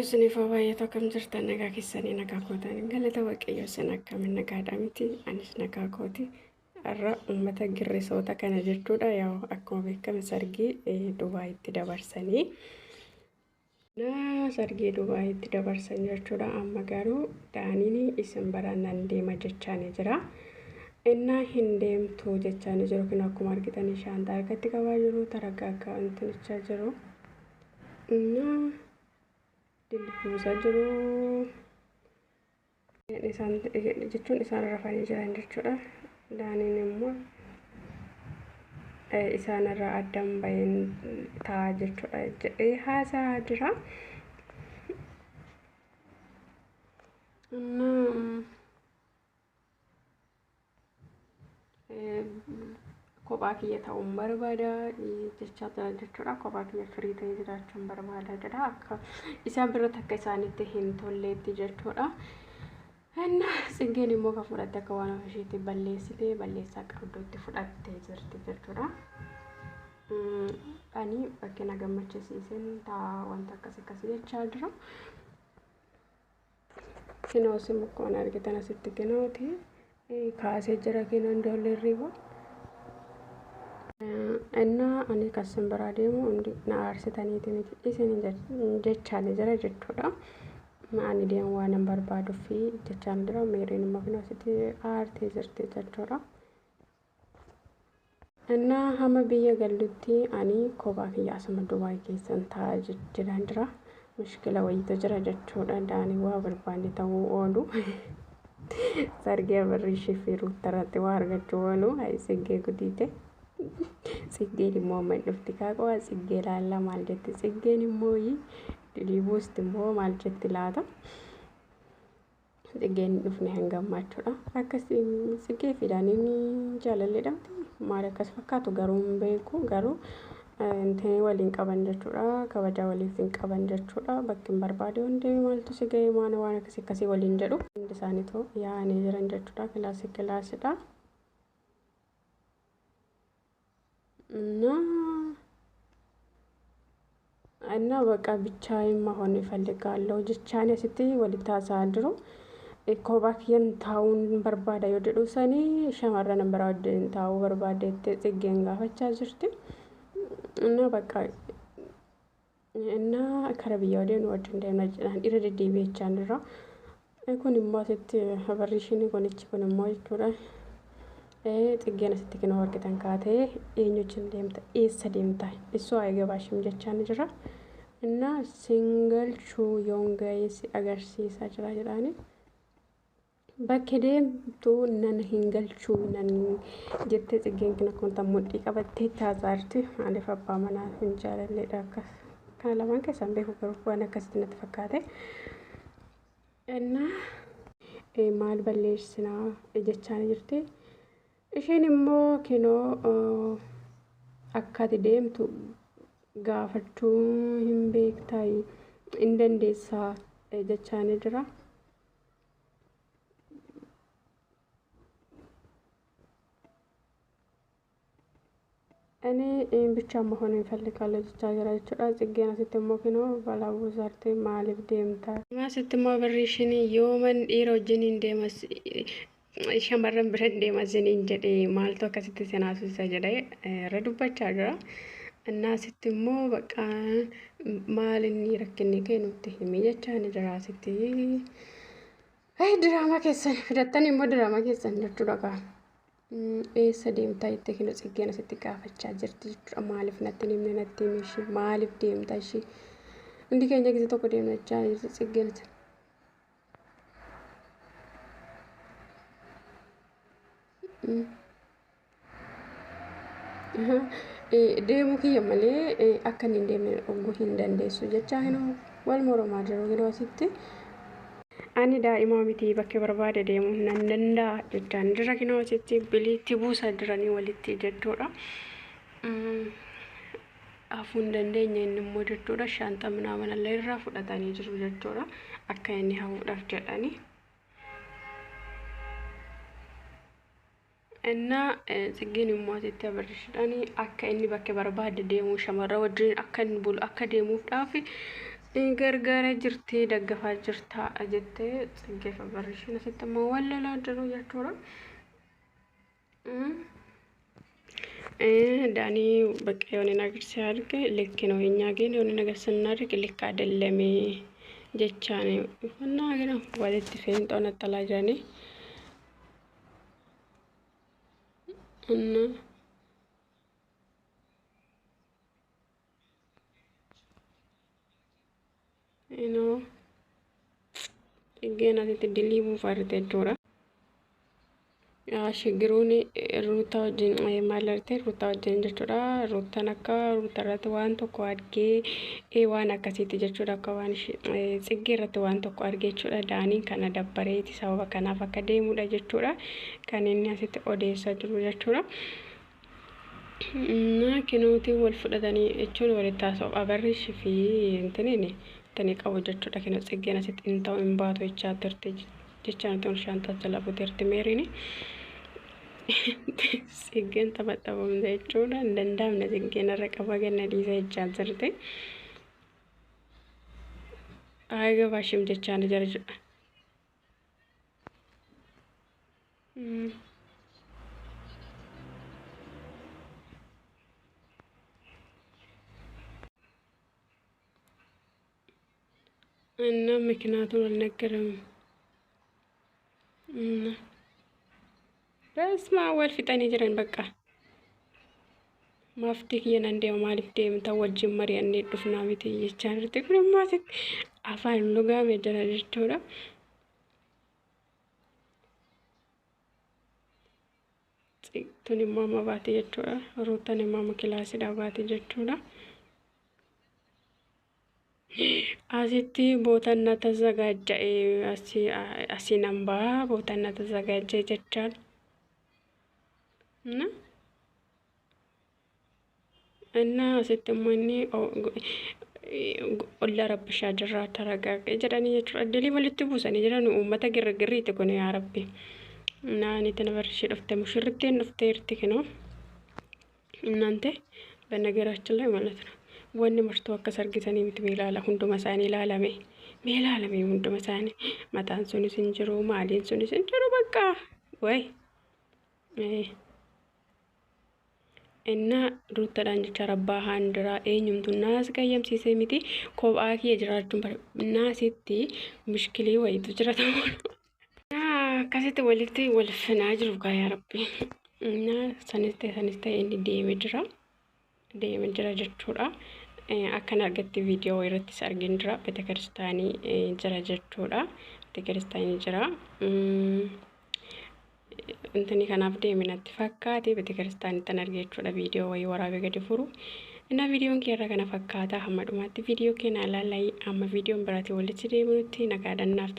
Waaqayyo isiniif haa baay'atu akkam jirtan nagaa keessanii nagaa kootan galata waaqayyo isin akkamiin nagaadha miti anis nagaa kooti har'a uummata girrisoota kana jechuudha yaa akkuma beekame sargii Dubaayitti dabarsanii sargii Dubaayitti dabarsan jechuudha amma garuu daaniin isin barannaan deema jechaanii jira inna hin deemtu jechaanii jiru kun akkuma argitanii shaantaa harkatti qabaa jiru taraggaaggaa intinicha jiru Dilbuusaa jiru jechuun isaan rafanii jiran jechuudha. Daaniin immoo isaan irraa addaan baheen taa'aa jechuudha jedhee haasa'aa jira. Kophaa kiyya ta'uun barbaada jechaa jira jechuudha. Kophaa kiyya firii ta'ee jiraachuun barbaada jedha. Akka isaan biratti akka isaanitti hin tolleetti jechuudha. Inna Tsiggeen immoo kan fudhatte akka waan ofisheetti balleessitee balleessaa qabduutti fudhattee jirti jechuudha. Ani bakka na gammachiisiisin ta'a wanta akkasii jechaa jira. Kinoos immoo akkuma argitan asitti kinooti kaasee jira kinoon ijoollee riiba. Inna ani kasin biraa deemu na aarsitaniiti miti isin jechaan jira jechuudha. Ani deemu waan hin barbaaduu fi jechaan jira meeriin immoo kinoositti aartee jirti jechuudha. Inna hamma biyya galutti ani kophaa kiyya asuma Dubaay keessan taa'aa jiran jira. Mushkila wayiitu jira jechuudha. Daanii waa barbaanne ta'uu oolu. Sargee birrii ishee ruuttarratti waa argachuu oolu Tsiggee gudiite. Tsiggeen immoo amma dhufti kaaqoo Tsiggee laalla maal jetti Tsiggeen immoo diliibuusti immoo maal jetti laata Tsiggeen dhufne hin gammachuudha akkasii Tsiggee fi Daaniin jaalalleedhamti maal akkas fakkaatu garuu hin beeku garuu intee waliin qaban jechuudha kabajaa waliif hin qaban jechuudha bakki hin barbaade hundi maaltu si ga'e waan akkasii waliin jedhu hundi isaaniitu yaa'anii jiran jechuudha kilaasidha. እና በቃ ብቻዬን መሆን እፈልጋለሁ ጀቻኔ ሲቲ ወሊታ ሳድሮ ኮባኪን ታውን በርባዳ ይወደዱ ሰኒ ሸማራ ነበር አወደን ታው በርባዳ Tsiggeen ጋፈቻ ጅርቲ እና በቃ እና ከረብያ ወደን ወድ እንደነጭናን ኢረደ ዲቤቻንራ እኮን ማሰት ሀበሪሽኒ ኮንቺ ኮን ሞይቱራ Tsiggeen asitti kina argitan kaatee eenyuchin deemta eessa deemta isoo aygabaashim jechaan jira inna single shoe young guys agarsiisaa jira jedhaani bakki deemtu nan hingalchuu nan jettee Tsiggeen kina kunta mudhii qabattee taasaarti maaliif abbaa manaa hin jaalalleedha akkas kana lamaan keessan beeku garuu waan akkasitti natti fakkaate inna maal balleessinaa jechaan jirti. Isheen immoo kinoo akkati deemtu gaafachuu hin beektaa hin dandeessaa jechaanii jira. Ani ብቻ መሆን እፈልጋለሁ ጀቻ jira jechuudha. Tsiggeen asitti immoo kinoo balaa buusaartee maaliif deemtaa? Asitti immoo barreeshin yooman dhiira wajjin hin deemas shamarran biran deemasiniin jedhee maaltu akkasitti seenaasuusa jedhee dubbachaa jira. Innaa asitti immoo baqa maal inni rakkinni kee nutti himi jechaan jira asitti. Diraamaa keessan fidattan immoo diraamaa keessan jechuudha kaa. Eessa deemtaa jettee kinoo Tsiggeen asitti gaafachaa jirti jechuudha. Maaliif natti hin himne natti himi ishee maaliif deemtaa ishee hundi keenya gisee tokko deemna jechaa jirti Tsiggeen. Deemuu kiyya malee akka hin deemne dhuguu hin dandeessu jechaa hinoo wal mormaa jiru yeroo asitti. Ani daa'imaa miti bakka barbaade deemuu nan danda'a jechaan jira kinoo asitti biliitti buusaa jiranii walitti jechuudha. Afuu hin dandeenye inni immoo jechuudha shaantaa minaamanallee irraa fudhatanii jiru jechuudha akka inni hafuudhaaf jedhanii. Inna Tsiggeen immoo asitti abarreessanii akka inni bakka barbaade deemuu shamarra wajjin akka inni bulu akka deemuuf dhaafi gargaara jirti daggafaa jirta jettee Tsiggeefa barreessin asitti immoo wallalaa jiru jechuudha. ዳኒ በቃ የሆነ ነገር ሲያድግ ልክ ነው። እኛ ግን የሆነ ነገር ስናድግ ልክ አይደለም ጀቻ ነው እና ግን ወለት ፌንጦ ነጠላ ጃኔ እና ገና ትድሊቡ ፈርተ ጆራ ሽግሩኒ ሩታ ወጅን ማለርቴ ሩታ ወጅን ጀቹራ ሩታ ነካ ሩታ ረት ዋን ቶኮ አድጌ ዋን አከሲቲ ጀቹራ ከዋን ጽጌ ረት ዋን ቶኮ አድጌ ቹራ ዳኒ ከነ ደበሬቲ ሰበበ ከናፍ አከ ደሙዳ ጀቹራ ከነኒ አሲት ኦዴሳ ድሩ ጀቹራ እና ኪኖቲ ወል ፍደዳኒ እቹን ወለታ ሰው አበርሽ ፊ እንትኔ ተኔ ቀው ጀቹራ ከነ ጽጌና ሲት እንታው እንባቶ ይቻ ተርቴ ጀቻንቶን ሻንታ ተላቡ ተርቴ ሜሪኒ ሲገን ተመጣጣው እንደጨውና እንደንዳም ነዚገን ረቀባ ገና ዲዛ ይቻል ዘርቴ አይገባሽም ጀቻን ጀርጅ እና ምክንያቱን አልነገረም በስማ ወል ፍጠን ይጀረን በቃ ማፍቲክ የነንዴው ማሊፍ ደም ተወጅ መሪ እንዴ ዱፍና ቤት ይቻርት ኩለማት አፋን ሉጋም የጀራጅቶራ ቱኒ ማማ ባቲ የቶራ ሩታኔ ማማ ክላስ ዳባቲ ጀቶራ አሲቲ ቦታና ተዘጋጀ አሲናምባ ቦታና ተዘጋጀ ጀቻል እና ስትሞኒ ኦላ ረብሻ ጅራ ተረጋጋ ጀዳኒ የትረደሊ ወልት ቡሰኒ ጀዳኒ ኡመተ ግርግሪ ተኮነ ያ ረቢ እና እኔ ተነበርሽ ደፍተ ሙሽርቴን ደፍተ ይርቲክ ነው እናንተ በነገራችን ላይ ማለት ነው ወን ምርቶ ከሰርግተኒ ምትሜላላ ሁንዱ መሳኒ ላላሜ ሜላላሜ ሁንዱ መሳኒ ማታን ሱኒ ሲንጅሩ ማሊን ሱኒ ሲንጅሩ በቃ ወይ እና ሩታ ዳንጀቻ ረባ ሃንድራ ኤኝምቱ ናስ ቀየም ሲሰሚቲ ኮባኪ የጅራቱን ናሲቲ ሙሽኪሊ ወይቱ ጅራታ ከሰተ ወልቲ ወልፈና ጅሩጋ ያ ረቢ እና ሰነስተ እንዲ ዴሜጅራ ጀቹራ አከና አርገቲ ቪዲዮ ወይረቲ ሰርጊንድራ ቤተክርስቲያኒ ጅራ ጀቹራ ቤተክርስቲያኒ ጅራ እንተኒ ከናፍ ደሚነት ፈካቲ ቤተክርስቲያን ተነርገቹ ቪዲዮ ወይ ወራቤ ገድፉሩ እና ቪዲዮን ከራ ከና ፈካታ ሐመዱማቲ ቪዲዮ ከና ላላይ አማ ቪዲዮን ብራቲ ወልቲ ደሙቲ ነጋዳናፍ